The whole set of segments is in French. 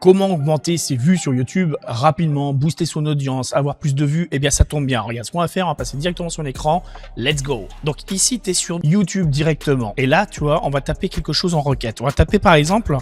Comment augmenter ses vues sur YouTube rapidement, booster son audience, avoir plus de vues? Eh bien, ça tombe bien. Regarde ce qu'on va faire, on va passer directement sur l'écran. Let's go. Donc ici, tu es sur YouTube directement. Et là, tu vois, on va taper quelque chose en requête. On va taper par exemple,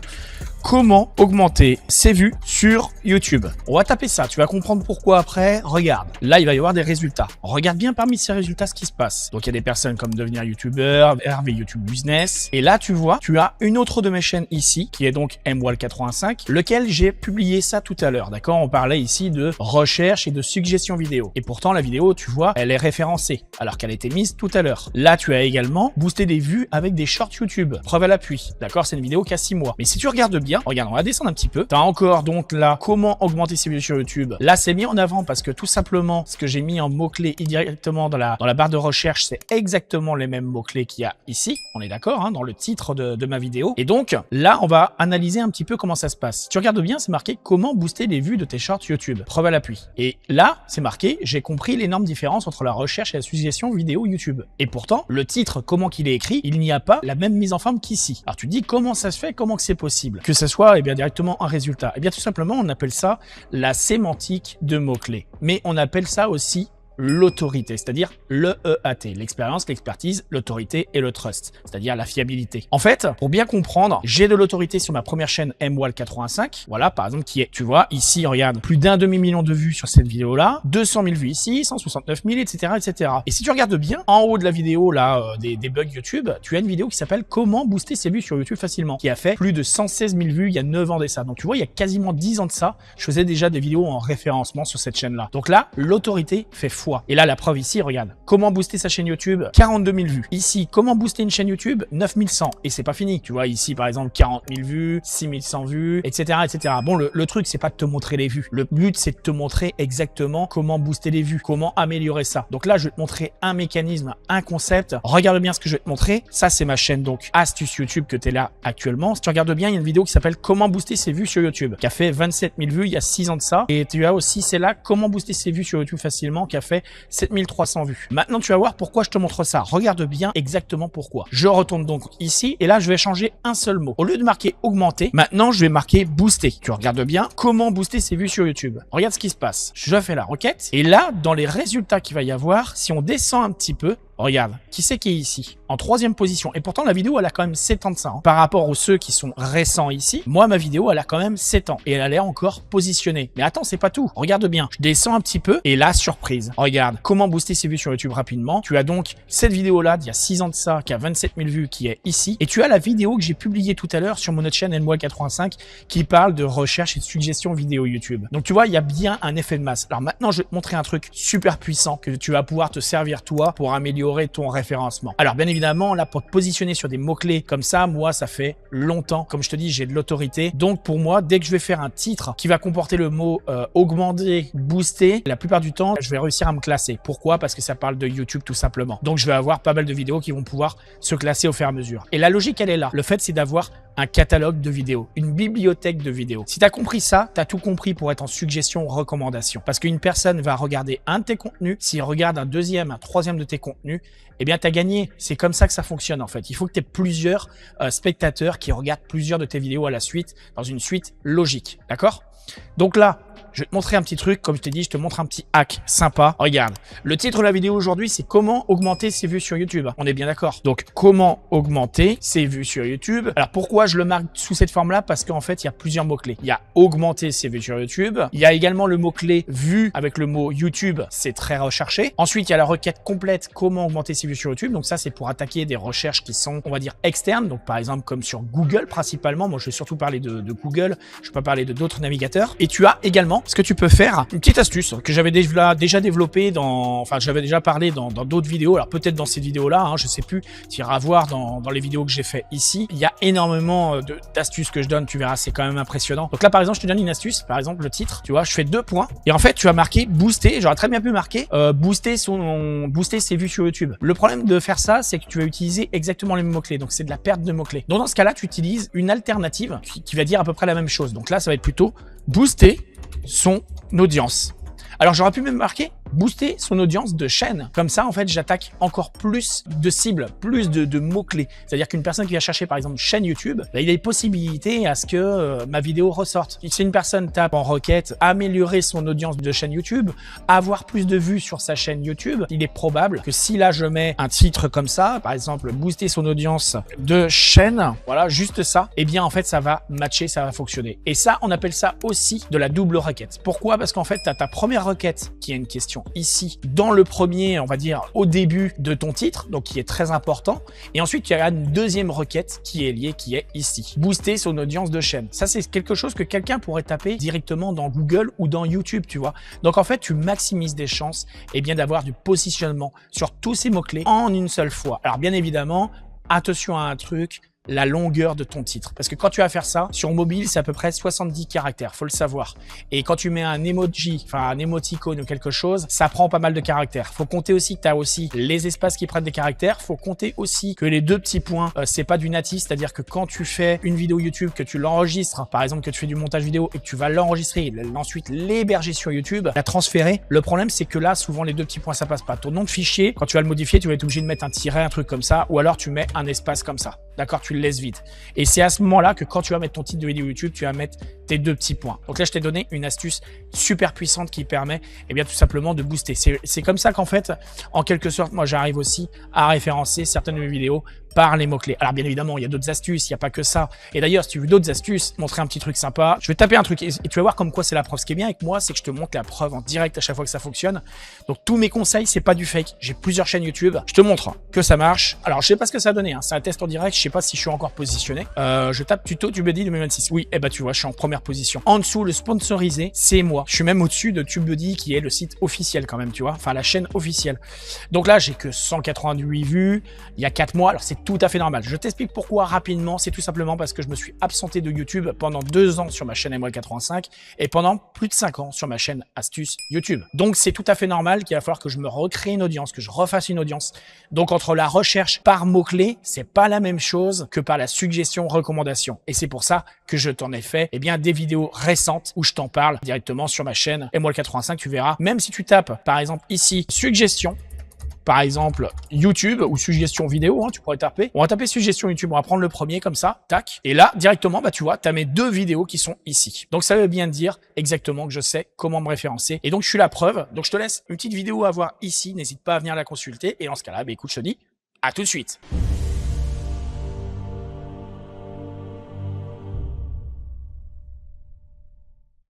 comment augmenter ses vues sur YouTube. On va taper ça, tu vas comprendre pourquoi après. Regarde, là, il va y avoir des résultats. Regarde bien parmi ces résultats ce qui se passe. Donc, il y a des personnes comme devenir YouTubeur, Hervé YouTube Business. Et là, tu vois, tu as une autre de mes chaînes ici, qui est donc MWall85, lequel j'ai publié ça tout à l'heure, d'accord? On parlait ici de recherche et de suggestions vidéo. Et pourtant, la vidéo, tu vois, elle est référencée, alors qu'elle a été mise tout à l'heure. Là, tu as également boosté des vues avec des shorts YouTube. Preuve à l'appui, d'accord? C'est une vidéo qui a 6 mois. Mais si tu regardes bien, regarde, on va descendre un petit peu. Tu as encore donc là, comment augmenter ses vues sur YouTube. Là, c'est mis en avant parce que tout simplement, ce que j'ai mis en mots-clés directement dans la barre de recherche, c'est exactement les mêmes mots-clés qu'il y a ici. On est d'accord, hein, dans le titre de ma vidéo. Et donc, là, on va analyser un petit peu comment ça se passe. Si tu regardes bien, c'est marqué comment booster les vues de tes shorts YouTube. Preuve à l'appui. Et là, c'est marqué, j'ai compris l'énorme différence entre la recherche et la suggestion vidéo YouTube. Et pourtant, le titre, comment qu'il est écrit, il n'y a pas la même mise en forme qu'ici. Alors tu te dis, comment ça se fait, comment que c'est possible que ce soit bien directement un résultat? Eh bien tout simplement, on appelle ça la sémantique de mots-clés. Mais on appelle ça aussi l'autorité, c'est-à-dire l'EEAT, l'expérience, l'expertise, l'autorité et le trust, c'est-à-dire la fiabilité. En fait, pour bien comprendre, j'ai de l'autorité sur ma première chaîne MWall85, voilà, par exemple, qui est, tu vois, ici, regarde, plus d'un demi-million de vues sur cette vidéo-là, 200 000 vues ici, 169 000, etc., etc. Et si tu regardes bien, en haut de la vidéo, là, des bugs YouTube, tu as une vidéo qui s'appelle Comment booster ses vues sur YouTube facilement, qui a fait plus de 116 000 vues il y a 9 ans de ça. Donc, tu vois, il y a quasiment 10 ans de ça, je faisais déjà des vidéos en référencement sur cette chaîne-là. Donc là, l'autorité fait foi. Et là, la preuve ici, regarde. Comment booster sa chaîne YouTube? 42 000 vues. Ici, comment booster une chaîne YouTube? 9100. Et c'est pas fini. Tu vois, ici, par exemple, 40 000 vues, 6100 vues, etc., etc. Bon, le truc, c'est pas de te montrer les vues. Le but, c'est de te montrer exactement comment booster les vues, comment améliorer ça. Donc là, je vais te montrer un mécanisme, un concept. Regarde bien ce que je vais te montrer. Ça, c'est ma chaîne, donc, Astuce YouTube que tu es là actuellement. Si tu regardes bien, il y a une vidéo qui s'appelle Comment booster ses vues sur YouTube, qui a fait 27 000 vues il y a 6 ans de ça. Et tu as aussi, c'est là, Comment booster ses vues sur YouTube facilement, qui a fait 7300 vues. Maintenant, tu vas voir pourquoi je te montre ça. Regarde bien exactement pourquoi. Je retourne donc ici et là, je vais changer un seul mot. Au lieu de marquer augmenter, maintenant, je vais marquer booster. Tu regardes bien comment booster ses vues sur YouTube. Regarde ce qui se passe. Je fais la requête et là, dans les résultats qu'il va y avoir, si on descend un petit peu, regarde, qui c'est qui est ici? En 3e position. Et pourtant, la vidéo, elle a quand même 7 ans de ça. Hein. Par rapport aux ceux qui sont récents ici, moi, ma vidéo, elle a quand même 7 ans. Et elle a l'air encore positionnée. Mais attends, c'est pas tout. Regarde bien. Je descends un petit peu. Et là, surprise. Regarde, comment booster ses vues sur YouTube rapidement. Tu as donc cette vidéo-là, d'il y a 6 ans de ça, qui a 27 000 vues, qui est ici. Et tu as la vidéo que j'ai publiée tout à l'heure sur mon autre chaîne MWall85, qui parle de recherche et de suggestions vidéo YouTube. Donc, tu vois, il y a bien un effet de masse. Alors maintenant, je vais te montrer un truc super puissant que tu vas pouvoir te servir toi pour améliorer ton référencement. Alors bien évidemment, là pour te positionner sur des mots-clés comme ça, moi ça fait longtemps, comme je te dis, j'ai de l'autorité. Donc pour moi, dès que je vais faire un titre qui va comporter le mot augmenter, booster, la plupart du temps, je vais réussir à me classer. Pourquoi? Parce que ça parle de YouTube tout simplement. Donc je vais avoir pas mal de vidéos qui vont pouvoir se classer au fur et à mesure. Et la logique, elle est là. Le fait, c'est d'avoir un catalogue de vidéos, une bibliothèque de vidéos. Si tu as compris ça, tu as tout compris pour être en suggestion, recommandation. Parce qu'une personne va regarder un de tes contenus, s'il regarde un deuxième, un troisième de tes contenus, eh bien, tu as gagné. C'est comme ça que ça fonctionne, en fait. Il faut que tu aies plusieurs spectateurs qui regardent plusieurs de tes vidéos à la suite, dans une suite logique. D'accord? Donc là, je vais te montrer un petit truc, comme je t'ai dit, je te montre un petit hack sympa. Regarde, le titre de la vidéo aujourd'hui, c'est comment augmenter ses vues sur YouTube. On est bien d'accord. Donc, comment augmenter ses vues sur YouTube. Alors, pourquoi je le marque sous cette forme-là? Parce qu'en fait, il y a plusieurs mots-clés. Il y a augmenter ses vues sur YouTube. Il y a également le mot-clé vue avec le mot YouTube. C'est très recherché. Ensuite, il y a la requête complète, comment augmenter ses vues sur YouTube. Donc ça, c'est pour attaquer des recherches qui sont, on va dire, externes. Donc, par exemple, comme sur Google principalement. Moi, je vais surtout parler de Google. Je ne vais pas parler de d'autres navigateurs. Et tu as également ce que tu peux faire, une petite astuce que j'avais déjà développée j'avais déjà parlé dans d'autres vidéos. Alors peut-être dans cette vidéo-là, hein, je sais plus. Tu iras voir dans les vidéos que j'ai fait ici. Il y a énormément d'astuces que je donne. Tu verras, c'est quand même impressionnant. Donc là, par exemple, je te donne une astuce. Par exemple, le titre. Tu vois, je fais 2 points. Et en fait, tu as marqué booster. J'aurais très bien pu marquer booster ses vues sur YouTube. Le problème de faire ça, c'est que tu vas utiliser exactement les mêmes mots-clés. Donc c'est de la perte de mots-clés. Donc dans ce cas-là, tu utilises une alternative qui va dire à peu près la même chose. Donc là, ça va être plutôt booster son audience. Alors j'aurais pu même marquer booster son audience de chaîne. Comme ça, en fait, j'attaque encore plus de cibles, plus de mots-clés. C'est-à-dire qu'une personne qui va chercher, par exemple, chaîne YouTube, bah, il a des possibilités à ce que ma vidéo ressorte. Si une personne tape en requête « améliorer son audience de chaîne YouTube », avoir plus de vues sur sa chaîne YouTube, il est probable que si là, je mets un titre comme ça, par exemple, booster son audience de chaîne, voilà, juste ça, eh bien, en fait, ça va matcher, ça va fonctionner. Et ça, on appelle ça aussi de la double requête. Pourquoi? Parce qu'en fait, tu as ta première requête qui est une question ici, dans le premier, on va dire, au début de ton titre, donc qui est très important. Et ensuite, tu as une deuxième requête qui est liée, qui est ici. Booster son audience de chaîne. Ça, c'est quelque chose que quelqu'un pourrait taper directement dans Google ou dans YouTube, tu vois. Donc, en fait, tu maximises des chances, eh bien, d'avoir du positionnement sur tous ces mots-clés en une seule fois. Alors, bien évidemment, attention à un truc, la longueur de ton titre. Parce que quand tu vas faire ça, sur mobile, c'est à peu près 70 caractères, faut le savoir. Et quand tu mets un emoji, enfin un émoticône ou quelque chose, ça prend pas mal de caractères. Faut compter aussi que tu as aussi les espaces qui prennent des caractères. Faut compter aussi que les deux petits points, c'est pas du natif, c'est-à-dire que quand tu fais une vidéo YouTube, que tu l'enregistres, par exemple que tu fais du montage vidéo et que tu vas l'enregistrer, ensuite l'héberger sur YouTube, la transférer. Le problème, c'est que là, souvent les deux petits points, ça passe pas. Ton nom de fichier, quand tu vas le modifier, tu vas être obligé de mettre un tiret, un truc comme ça, ou alors tu mets un espace comme ça. D'accord, tu le laisses vide. Et c'est à ce moment-là que quand tu vas mettre ton titre de vidéo YouTube, tu vas mettre tes deux petits points. Donc là, je t'ai donné une astuce super puissante qui permet, eh bien, tout simplement de booster. C'est comme ça qu'en fait, en quelque sorte, moi, j'arrive aussi à référencer certaines de mes vidéos par les mots-clés. Alors, bien évidemment, il y a d'autres astuces, il n'y a pas que ça. Et d'ailleurs, si tu veux d'autres astuces, montrer un petit truc sympa, je vais taper un truc et tu vas voir comme quoi c'est la preuve. Ce qui est bien avec moi, c'est que je te montre la preuve en direct à chaque fois que ça fonctionne. Donc, tous mes conseils, c'est pas du fake. J'ai plusieurs chaînes YouTube. Je te montre que ça marche. Alors, je sais pas ce que ça a donné, hein. C'est un test en direct. Je sais pas si je suis encore positionné. Je tape tuto TubeBuddy 2026. Oui, eh ben, tu vois, je suis en première position. En dessous, le sponsorisé, c'est moi. Je suis même au-dessus de TubeBuddy qui est le site officiel quand même, tu vois. Enfin, la chaîne officielle. Donc là, j'ai que 188 vues. Il y a 4 mois. Alors, c'est tout à fait normal. Je t'explique pourquoi rapidement. C'est tout simplement parce que je me suis absenté de YouTube pendant 2 ans sur ma chaîne ML85 et pendant plus de 5 ans sur ma chaîne Astuce YouTube. Donc, c'est tout à fait normal qu'il va falloir que je me recrée une audience, que je refasse une audience. Donc, entre la recherche par mots-clés, c'est pas la même chose que par la suggestion recommandation. Et c'est pour ça que je t'en ai fait, eh bien, des vidéos récentes où je t'en parle directement sur ma chaîne ML85. Tu verras, même si tu tapes, par exemple, ici, suggestion, par exemple YouTube ou suggestion vidéo, hein, tu pourrais taper. On va taper suggestion YouTube, on va prendre le premier comme ça, tac. Et là, directement, bah tu vois, tu as mes 2 vidéos qui sont ici. Donc ça veut bien dire exactement que je sais comment me référencer. Et donc je suis la preuve. Donc je te laisse une petite vidéo à voir ici, n'hésite pas à venir la consulter. Et dans ce cas-là, bah écoute, je te dis à tout de suite.